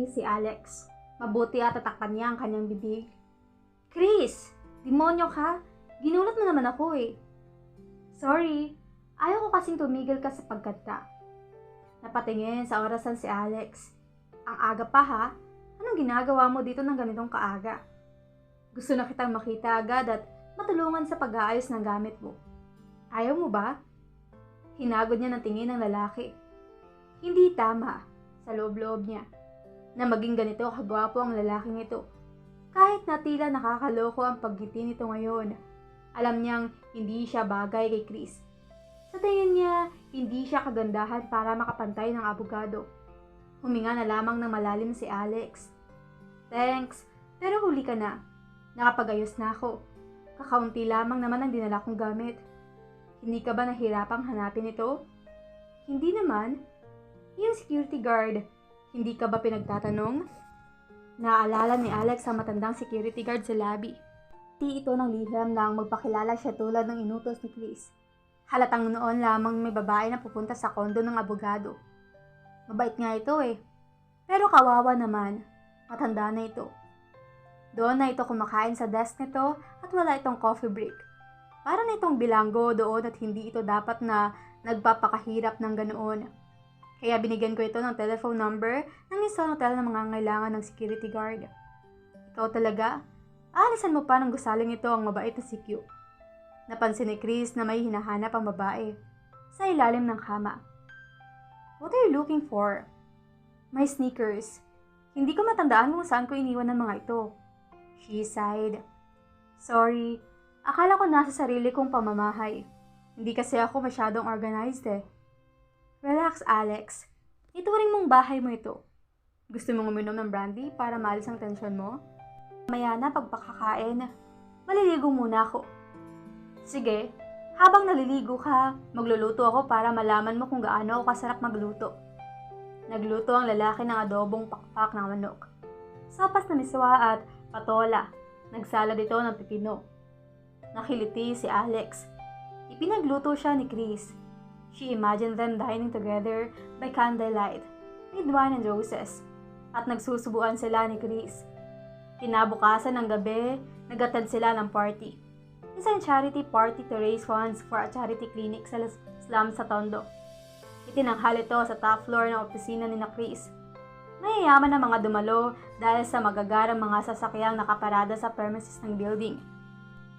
ngumiti si Alex. Mabuti at tatakpan niya ang kanyang bibig. Chris! Demonyo ka? Ginulat mo naman ako eh. Sorry, ayaw ko kasing tumigil ka sa pagkanta. Napatingin sa orasan si Alex. Ang aga pa ha? Anong ginagawa mo dito ng ganitong kaaga? Gusto na kitang makita agad at matulungan sa pag-aayos ng gamit mo. Ayaw mo ba? Hinagod niya ng tingin ng lalaki. Hindi tama, sa loob-loob niya, na maging ganito kagwapo ang lalaking ito. Kahit na tila nakakaloko ang paggiti nito ngayon, alam niyang hindi siya bagay kay Chris. Sa tingin niya, hindi siya kagandahan para makapantay ng abogado. Huminga na lamang ng malalim si Alex. Thanks, pero huli ka na. Nakapagayos na ako. Kakaunti lamang naman ang dinala kong gamit. Hindi ka ba nahirapang hanapin ito? Hindi naman. Yung security guard, hindi ka ba pinagtatanong? Naaalala ni Alex ang matandang security guard sa lobby. Di ito ng liham nang magpakilala siya tulad ng inutos ni Chris. Halatang noon lamang may babae na pupunta sa kondo ng abogado. Mabait nga ito eh. Pero kawawa naman, matanda na ito. Doon na ito kumakain sa desk nito at wala itong coffee break. Para na itong bilanggo doon at hindi ito dapat na nagpapakahirap ng ganoon. Kaya binigyan ko ito ng telephone number ng isang hotel na mangangailangan ng security guard. Ikaw talaga? Aalisan mo pa ng gusaling ito ang mabait na si Q. Napansin ni Chris na may hinahanap ang babae sa ilalim ng kama. What are you looking for? My sneakers. Hindi ko matandaan kung saan ko iniwan ng mga ito. She sighed. Sorry, akala ko nasa sarili kong pamamahay. Hindi kasi ako masyadong organized eh. Relax, Alex. Ituring mong bahay mo ito. Gusto mong uminom ng brandy para maalis ang tensyon mo? Maya na pagpakakain, maliligo muna ako. Sige, habang naliligo ka, magluluto ako para malaman mo kung gaano ako kasarap magluto. Nagluto ang lalaki ng adobong pakpak ng manok. Sopas na miswa at patola. Nagsalad ito ng pipino. Nakiliti si Alex. Ipinagluto siya ni Chris. She imagined them dining together by candlelight, with wine and roses, at nagsusubuan sila ni Chris. Kinabukasan ng gabi, nagatad sila ng party. Isang charity party to raise funds for a charity clinic sa slum sa Tondo. Itinanghal ito sa top floor ng opisina ni Chris. Mayayaman ang mga dumalo dahil sa magagarang mga sasakyang nakaparada sa premises ng building.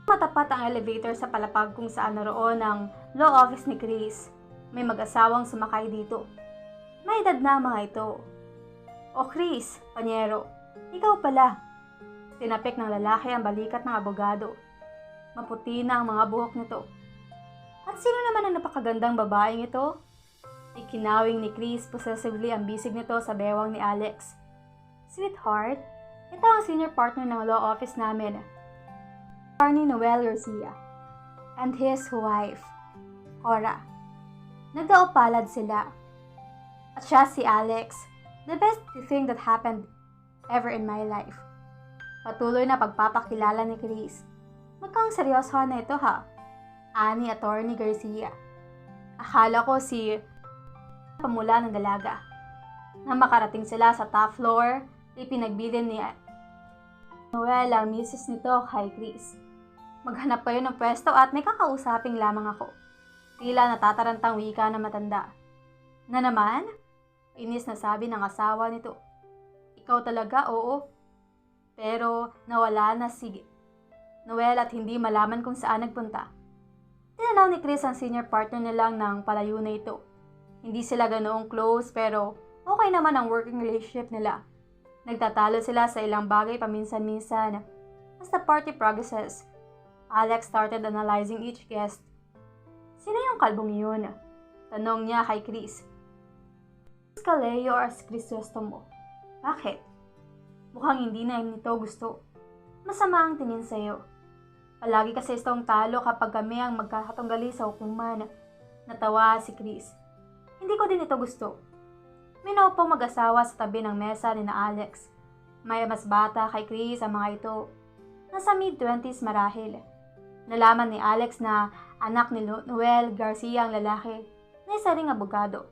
Matapat ang elevator sa palapag kung saan naroon ang law office ni Chris. May mag-asawang sumakay dito. May edad na ang mga ito. O Chris, panyero, ikaw pala. Tinapik ng lalaki ang balikat ng abogado. Maputi na ang mga buhok nito. At sino naman ang napakagandang babaeng ito? Ikinawing ni Chris possessively ang bisig nito sa bewang ni Alex. Sweetheart, ito ang senior partner ng law office namin. Attorney Noel Garcia. And his wife, Cora. Nagdaupalad sila. At siya si Alex, the best thing that happened ever in my life. Patuloy na pagpapakilala ni Chris. Mukhang seryoso na ito ha, ani Attorney Garcia. Akala ko si pamula ng dalaga. Nang makarating sila sa top floor, ipinagbilin ni Noel ang misis nito kay Chris. Maghanap kayo ng pwesto at may kakausaping lamang ako. Tila natatarantang wika na matanda. Na naman? Inis na sabi ng asawa nito. Ikaw talaga, oo. Pero nawala na si Noel at hindi malaman kung saan nagpunta. Tinanaw ni Chris ang senior partner nilang ng palayo na ito. Hindi sila ganoong close pero okay naman ang working relationship nila. Nagtatalo sila sa ilang bagay paminsan-minsan. As the party progresses, Alex started analyzing each guest. Sino yung kalbong yun? Tanong niya kay Chris. Caleo or Crisostomo? Bakit? Mukhang hindi na nito gusto. Masama ang tingin sa'yo. Palagi kasi itong talo kapag kami ang magkakatunggali sa hukuman. Natawa si Chris. Hindi ko din ito gusto. May naupong mag-asawa sa tabi ng mesa ni na Alex. May mas bata kay Chris ang mga ito. Nasa mid-20s marahil. Nalaman ni Alex na anak ni Noel Garcia ang lalaki na isa ring abogado.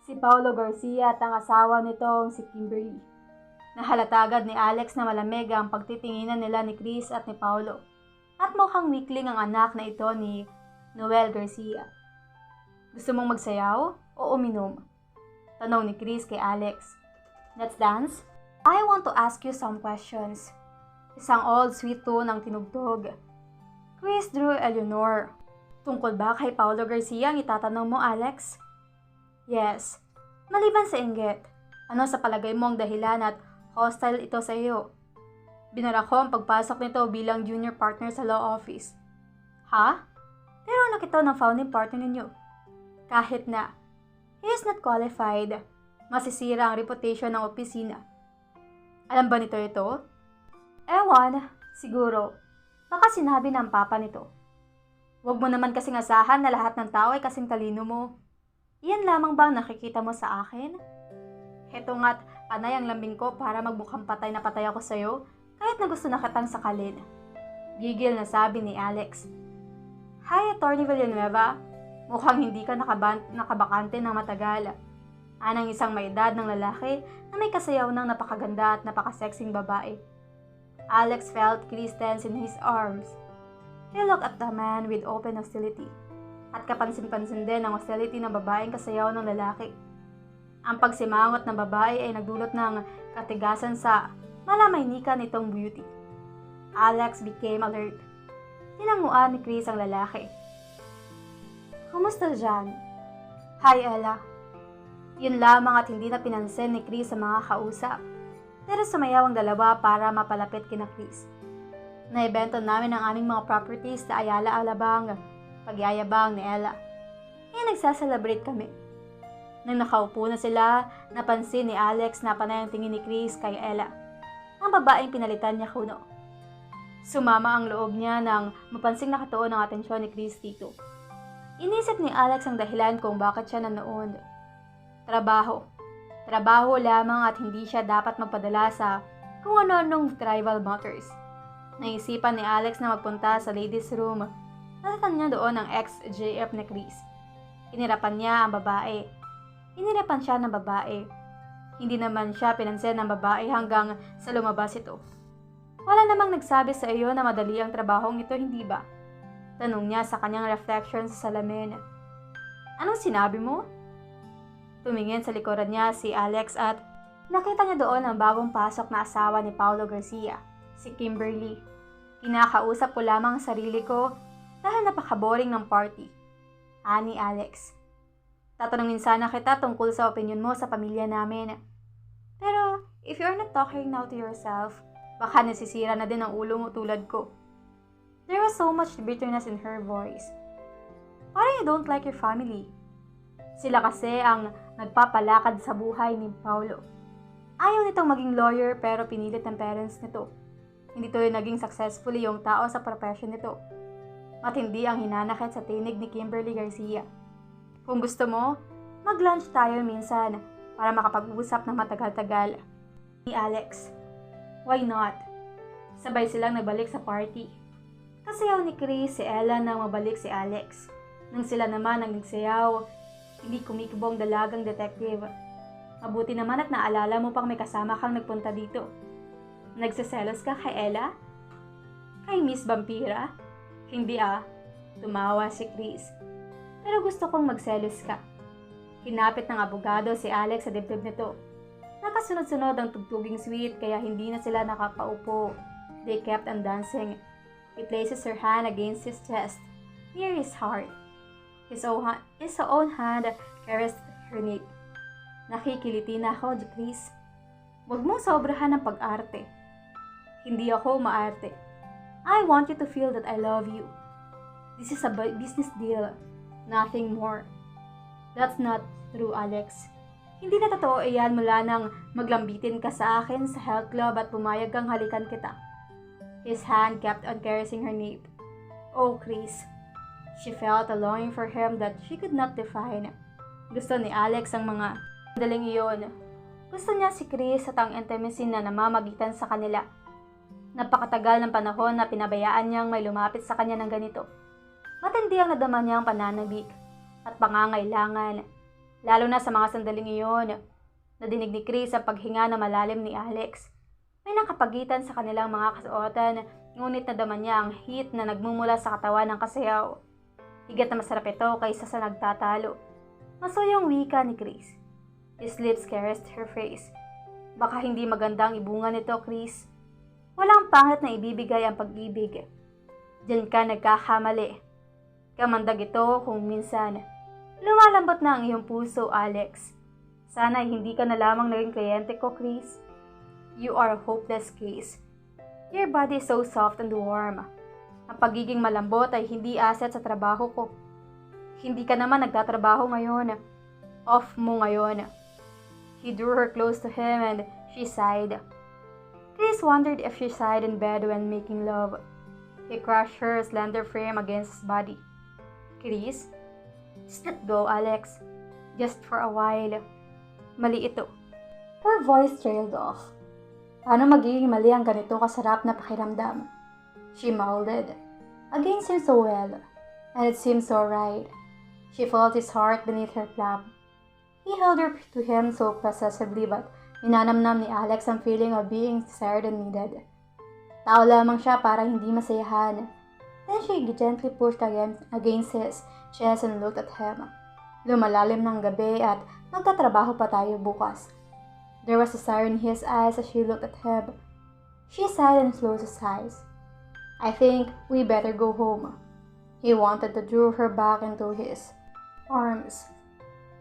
Si Paulo Garcia at ang asawa nitong si Kimberly. Nahalata agad ni Alex na malamig ang pagtitinginan nila ni Chris at ni Paulo. At mukhang weakling ang anak na ito ni Noel Garcia. Gusto mong magsayaw o uminom? Tanong ni Chris kay Alex. Let's dance? I want to ask you some questions. Isang old sweet tone ang tinugtog. Chris drew Eleanor. Tungkol ba kay Paulo Garcia ang itatanong mo, Alex? Yes. Maliban sa inggit, ano sa palagay mo ang dahilan at hostile ito sa iyo? Binara ko ang pagpasok nito bilang junior partner sa law office. Ha? Pero nakita ng founding partner ninyo. Kahit na, he is not qualified. Masisira ang reputation ng opisina. Alam ba nito ito? Ewan, siguro. Baka sinabi ng papa nito. Huwag mo naman kasing asahan na lahat ng tao ay kasing talino mo. Iyan lamang bang nakikita mo sa akin? Heto nga't panay ang lambing ko para magmukhang patay na patay ako sa'yo kahit na gusto na kitang sakalin. Gigil na sabi ni Alex. Hi, Attorney Villanueva. Mukhang hindi ka nakabakante ng matagal. Anang isang may edad ng lalaki na may kasayaw ng napakaganda at napakasexing babae. Alex felt Chris tense in his arms. He looked at the man with open hostility. At kapansin-pansin din ang hostility ng babaeng kasayaw ng lalaki. Ang pagsimangot ng babae ay nagdulot ng katigasan sa malamaynikan nitong beauty. Alex became alert. Tinanguan ni Chris ang lalaki. Kumusta dyan? Hi, Ella. Yun lamang at hindi na pinansin ni Chris sa mga kausap. Pero sumayaw ang dalawa para mapalapit kina Chris. Naibento namin ang aming mga properties sa Ayala Alabang. Pagyayabang ni Ella. Kaya nagsaselebrate kami. Nang nakaupo na sila, napansin ni Alex na panay ang tingin ni Chris kay Ella. Ang babaeng pinalitan niya kuno. Sumama ang loob niya nang mapansing nakatuon ang atensyon ni Chris dito. Inisip ni Alex ang dahilan kung bakit siya nanoon. Trabaho. Trabaho lamang at hindi siya dapat magpadala sa kung ano-anong tribal matters. Naisipan ni Alex na magpunta sa ladies' room. Natatan niya doon ang ex-JF ni Chris. Inirapan niya ang babae. Inirapan siya ng babae. Hindi naman siya pinansin ng babae hanggang sa lumabas ito. Wala namang nagsabi sa iyo na madali ang trabahong ito, hindi ba? Tanong niya sa kanyang reflection sa salamin. Anong sinabi mo? Tumingin sa likuran niya si Alex at nakita niya doon ang bagong pasok na asawa ni Paulo Garcia, si Kimberly. Kinakausap ko lamang ang sarili ko dahil napaka-boring ng party. Ani Alex. Tatanungin sana kita tungkol sa opinion mo sa pamilya namin. Pero if you're not talking now to yourself, baka nasisira na din ang ulo mo tulad ko. There was so much bitterness in her voice. Parang you don't like your family. Sila kasi ang nagpapalakad sa buhay ni Paulo. Ayaw nitong maging lawyer pero pinilit ng parents nito. Hindi to naging successfully yung tao sa profession nito. Matindi ang hinanakit sa tinig ni Kimberly Garcia. Kung gusto mo, mag-lunch tayo minsan para makapag-usap ng matagal-tagal. Ni Alex. Why not? Sabay silang nagbalik sa party. Kasayaw ni Chris si Ella nang mabalik si Alex. Nang sila naman ang nagsayaw, hindi kumikibo ang dalagang detective. Mabuti naman at naalala mo pang may kasama kang nagpunta dito. Nagseselos ka kay Ella? Kay Miss Vampira? Hindi tumawa si Chris. Pero gusto kong magselos ka. Hinapit ng abogado si Alex sa dibdib nito. Nakasunod-sunod ang tugtuging sweet kaya hindi na sila nakapaupo. They kept on dancing. He places her hand against his chest, near his heart. His own hand caressed her neck. Nakikiliti na ako, Chris. Huwag mong sobrahan ng pag-arte. Hindi ako maarte. I want you to feel that I love you. This is a business deal. Nothing more. That's not true, Alex. Hindi na totoo iyan mula nang maglambitin ka sa akin sa health club at pumayag kang halikan kita. His hand kept on caressing her nape. Oh, Chris. She felt a longing for him that she could not define. Gusto ni Alex ang mga daling iyon. Gusto niya si Chris at ang intimacy na namamagitan sa kanila. Napakatagal ng panahon na pinabayaan niyang may lumapit sa kanya ng ganito. Matindi ang nadama niyang pananabik at pangangailangan. Lalo na sa mga sandaling iyon. Nadinig ni Chris ang paghinga na malalim ni Alex. May nakapagitan sa kanilang mga kasuotan, ngunit nadama niya ang heat na nagmumula sa katawan ng kasayaw. Higat na masarap ito kaysa sa nagtatalo. Masuyong wika ni Chris. His lips caressed her face. Baka hindi magandang ibunga nito, Chris. Walang pangit na ibibigay ang pag-ibig. Diyan ka nagkakamali. Kamandag ito kung minsan. Lumalambot na ang iyong puso, Alex. Sana hindi ka na lamang naging kliyente ko, Chris. You are a hopeless case. Your body is so soft and warm. Ang pagiging malambot ay hindi asset sa trabaho ko. Hindi ka naman nagtatrabaho ngayon. Off mo ngayon. He drew her close to him and she sighed. Chris wondered if she sighed in bed when making love. He crushed her slender frame against his body. Chris, just let go, Alex. Just for a while. Mali ito. Her voice trailed off. Paano magiging mali ang ganito kasarap na pakiramdam? She molded. Again seemed so well, and it seemed so right. She felt his heart beneath her palm. He held her to him so possessively, but minanamnam ni Alex ang feeling of being desired and needed. Tao lamang siya para hindi masayahan. Then she gently pushed against his chest and looked at him. Lumalalim ng gabi at magtatrabaho pa tayo bukas. There was a desire in his eyes as she looked at him. She sighed and closed his eyes. I think we better go home. He wanted to draw her back into his arms.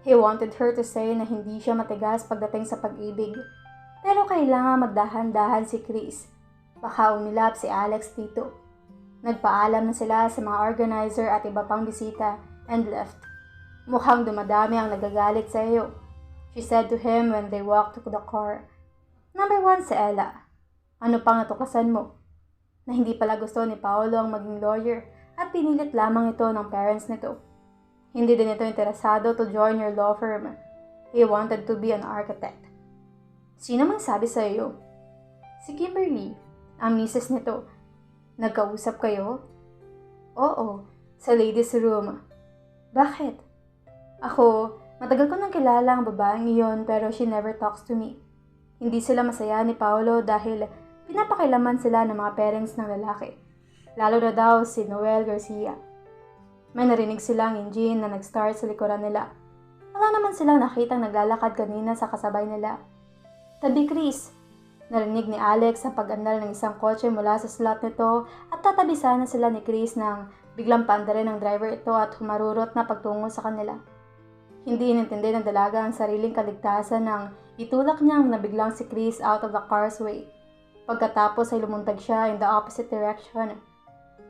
He wanted her to say na hindi siya matigas pagdating sa pag-ibig. Pero kailangan magdahan-dahan si Chris. Baka umilap si Alex dito. Nagpaalam na sila sa mga organizer at iba pang bisita and left. Mukhang dumadami ang nagagalit sa iyo, she said to him when they walked to the car. Number 1 si Ella. Ano pang natuklasan mo? Na hindi pala gusto ni Paolo ang maging lawyer at pinilit lamang ito ng parents nito. Hindi din ito interesado to join your law firm. He wanted to be an architect. Sino mang sabi sa iyo? Si Kimberly, ang misis nito. Nagkausap kayo? Oo, sa ladies' room. Bakit? Ako, matagal ko nang kilala ang babaeng iyon pero she never talks to me. Hindi sila masaya ni Paolo dahil pinapakilaman sila ng mga parents ng lalaki. Lalo na daw si Noel Garcia. May narinig silang engine na nag-start sa likuran nila. Wala naman silang nakitang naglalakad kanina sa kasabay nila. Tabi Chris, narinig ni Alex ang pag-andar ng isang kotse mula sa slot nito at tatabi sana sila ni Chris nang biglang paandarin ng driver ito at humarurot na pagtungo sa kanila. Hindi inintindi ng dalaga ang sariling kaligtasan nang itulak niyang nabiglang si Chris out of the car's way. Pagkatapos ay lumuntag siya in the opposite direction.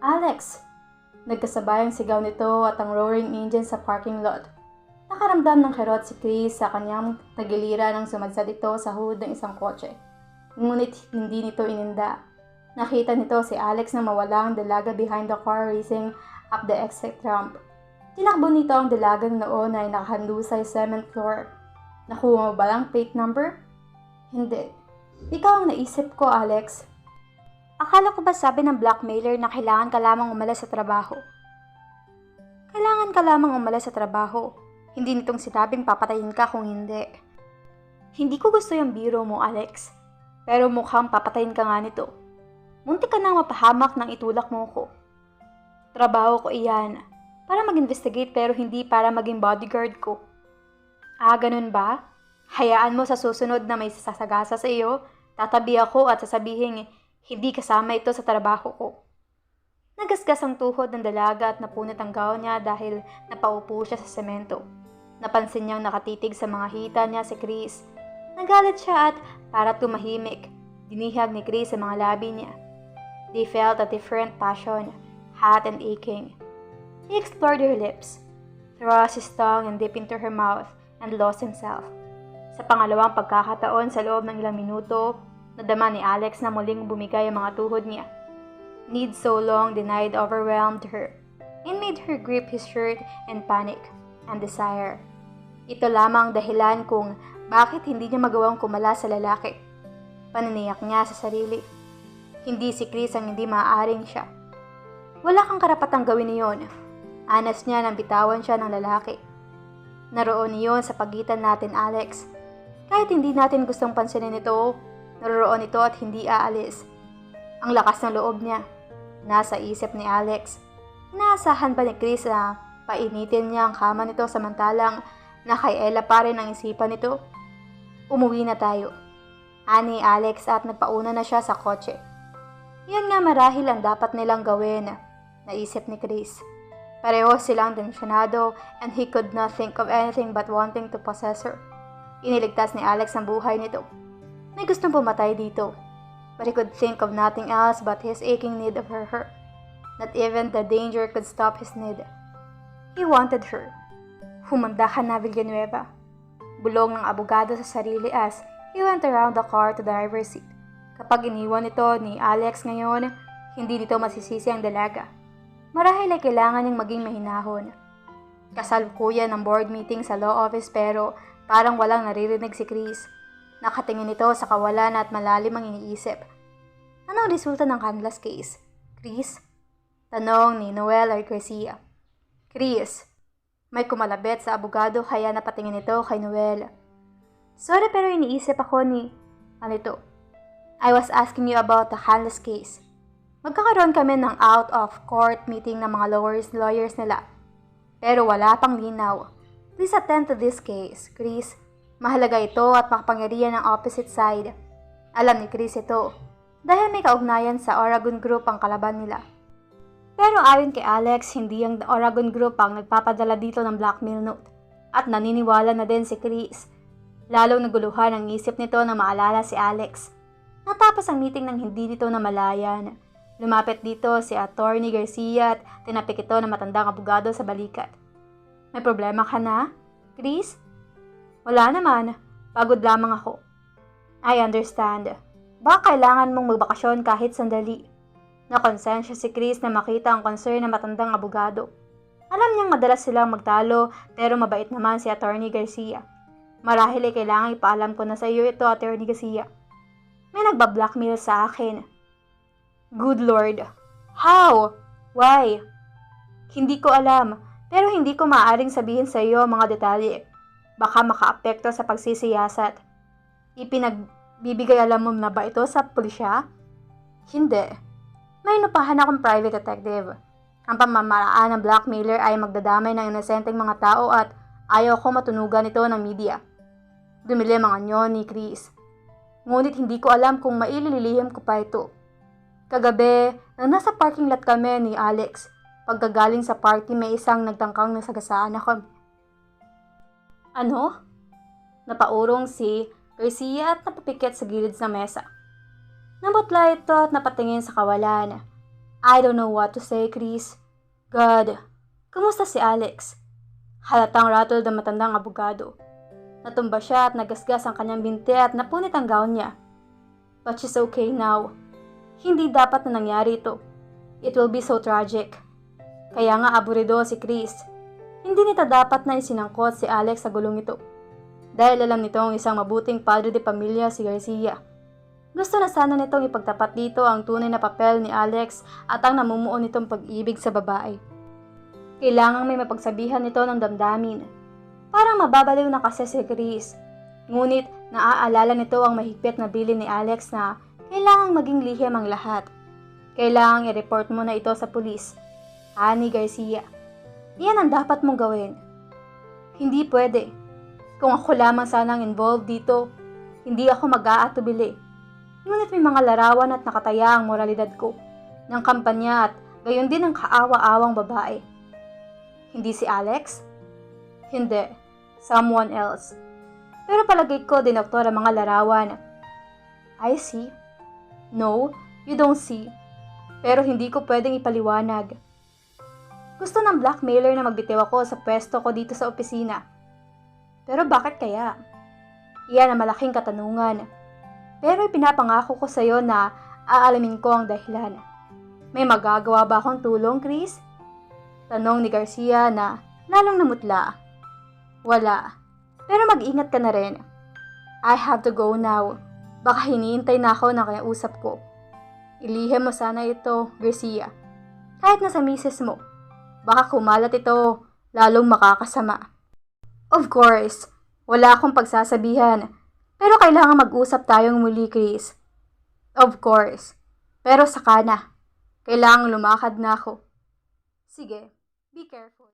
Alex! Nagkasabayang sigaw nito at ang roaring engine sa parking lot. Nakaramdam ng kirot si Chris sa kanyang tagilira nang sumadsad ito sa hood ng isang kotse. Ngunit hindi nito ininda. Nakita nito si Alex na mawala ang dalaga behind the car racing up the exit ramp. Tinakbo nito ang dalagang noon ay nakahandusay cement floor. Nakuha mo ba ang plate number? Hindi. Ikaw ang naisip ko, Alex. Akala ko ba sabi ng blackmailer na kailangan ka lamang umalis sa trabaho? Kailangan ka lamang umalis sa trabaho. Hindi nitong sinabing papatayin ka kung hindi. Hindi ko gusto yung biro mo, Alex. Pero mukhang papatayin ka nga nito. Muntik ka nang mapahamak nang itulak mo ko. Trabaho ko iyan. Para mag-investigate pero hindi para maging bodyguard ko. Ah, ganun ba? Hayaan mo sa susunod na may sasagasa sa iyo, tatabi ako at sasabihin hindi kasama ito sa trabaho ko. Nagasgas ang tuhod ng dalaga at napunit ang gown niya dahil napaupo siya sa semento. Napansin niyang nakatitig sa mga hita niya si Chris. Nagalit siya at para tumahimik, dinihag ni Chris sa mga labi niya. They felt a different passion, hot and aching. He explored her lips, thrust his tongue and dipped into her mouth and lost himself. Sa pangalawang pagkakataon sa loob ng ilang minuto, nadama ni Alex na muling bumigay ang mga tuhod niya. Need so long denied overwhelmed her and made her grip his shirt in panic and desire. Ito lamang dahilan kung bakit hindi niya magawang kumala sa lalaki. Paniniyak niya sa sarili. Hindi si Chris ang hindi maaaring siya. Wala kang karapatang gawin niyon. Anas niya nang bitawan siya ng lalaki. Naroon iyon sa pagitan natin, Alex. Kahit hindi natin gustong pansinin ito, naroon ito at hindi aalis. Ang lakas ng loob niya. Nasa isip ni Alex. Inaasahan ba ni Chris na painitin niya ang kama nito samantalang na kay Ella pa rin ang isipan nito? Umuwi na tayo. Ani Alex at nagpauna na siya sa kotse. Yan nga marahil ang dapat nilang gawin, naisip ni Chris. Pareho silang tensyonado and he could not think of anything but wanting to possess her. Iniligtas ni Alex ang buhay nito. May gustong pumatay dito. But he could think of nothing else but his aching need of her. Not even the danger could stop his need. He wanted her. Humanda ka na, Villanueva. Bulong ng abogado sa sarili as he went around the car to the driver's seat. Kapag iniwan ito ni Alex ngayon, hindi nito masisisi ang dalaga. Marahil ay kailangan niyang maging mahinahon. Kasalukuyan ng board meeting sa law office pero parang walang naririnig si Chris. Nakatingin ito sa kawalan at malalim ang iniisip. Anong resulta ng Canlas case, Chris? Tanong ni Noel or Garcia. Chris, may kumalabit sa abogado kaya napatingin ito kay Noel. Sorry pero iniisip ako ni... Ano ito? I was asking you about the Canlas case. Magkakaroon kami ng out-of-court meeting ng mga lawyers nila. Pero wala pang linaw. Please attend to this case, Chris. Mahalaga ito at makapangyarihan ng opposite side. Alam ni Chris ito dahil may kaugnayan sa Oragon Group ang kalaban nila. Pero ayon kay Alex, hindi ang Oragon Group ang nagpapadala dito ng blackmail note. At naniniwala na din si Chris. Lalong naguluhan ang isip nito na maalala si Alex. Natapos ang meeting nang hindi nito namalayan. Lumapit dito si Attorney Garcia at tinapik ito ng matandang abogado sa balikat. May problema ka na, Chris? Wala naman. Pagod lamang ako. I understand. Baka kailangan mong magbakasyon kahit sandali. Nakonsensya si Chris na makita ang concern ng matandang abogado. Alam niyang madalas silang magtalo pero mabait naman si Attorney Garcia. Marahil ay kailangan ipaalam ko na sa iyo ito, Attorney Garcia. May nagbablackmail sa akin. Good Lord. How? Why? Hindi ko alam, pero hindi ko maaaring sabihin sa iyo ang mga detalye. Baka makaapekto sa pagsisiyasat. Ipinagbibigay alam mo na ba ito sa pulisya? Hindi. May inupahan akong private detective. Ang pamamaraan ng blackmailer ay magdadamay ng inosenteng mga tao at ayaw ko matunugan ito ng media. Dumilim ang anyo ni Chris. Ngunit hindi ko alam kung maililihim ko pa ito. Kagabi, nang nasa parking lot kami ni Alex, pagkagaling sa party may isang nagtangkang nasagasaan ako. Ano? Napaurong si Garcia at napapikit sa gilid ng mesa. Nabutla ito at napatingin sa kawalan. I don't know what to say, Chris. God, kumusta si Alex? Halatang rattled ang matandang abogado. Natumba siya at nagasgas ang kanyang binti at napunit ang gown niya. But she's okay now. Hindi dapat na nangyari ito. It will be so tragic. Kaya nga aburido si Chris. Hindi nito dapat na isinangkot si Alex sa gulong ito. Dahil alam nitong isang mabuting padre de pamilya si Garcia. Gusto na sana nitong ipagtapat dito ang tunay na papel ni Alex at ang namumuo nitong pag-ibig sa babae. Kailangang may mapagsabihan nito ng damdamin. Parang mababaliw na kasi si Chris. Ngunit naaalala nito ang mahigpit na bilin ni Alex na kailangang maging lihim ang lahat. Kailangang i-report mo na ito sa pulis. Ani Garcia. Iyan ang dapat mong gawin. Hindi pwede. Kung ako lamang sanang involved dito, hindi ako mag-aatubili. Ngunit may mga larawan at nakataya ang moralidad ko ng kampanya at gayon din ang kaawa-awang babae. Hindi si Alex? Hindi. Someone else. Pero palagay ko dinoktor ang mga larawan. I see. No, you don't see. Pero hindi ko pwedeng ipaliwanag. Gusto ng blackmailer na magbitiw ako sa pwesto ko dito sa opisina. Pero bakit kaya? Iyan ang malaking katanungan. Pero ipinapangako ko sa iyo na aalamin ko ang dahilan. May magagawa ba akong tulong, Chris? Tanong ni Garcia na lalong namutla. Wala. Pero mag-ingat ka na rin. I have to go now. Baka hinihintay na ako na kinausap ko. Ilihim mo sana ito, Garcia. Kahit na sa misis mo. Baka kumalat ito, lalong makakasama. Of course, wala akong pagsasabihan. Pero kailangan mag-usap tayong muli, Chris. Of course. Pero saka na. Kailangang lumakad na ako. Sige, be careful.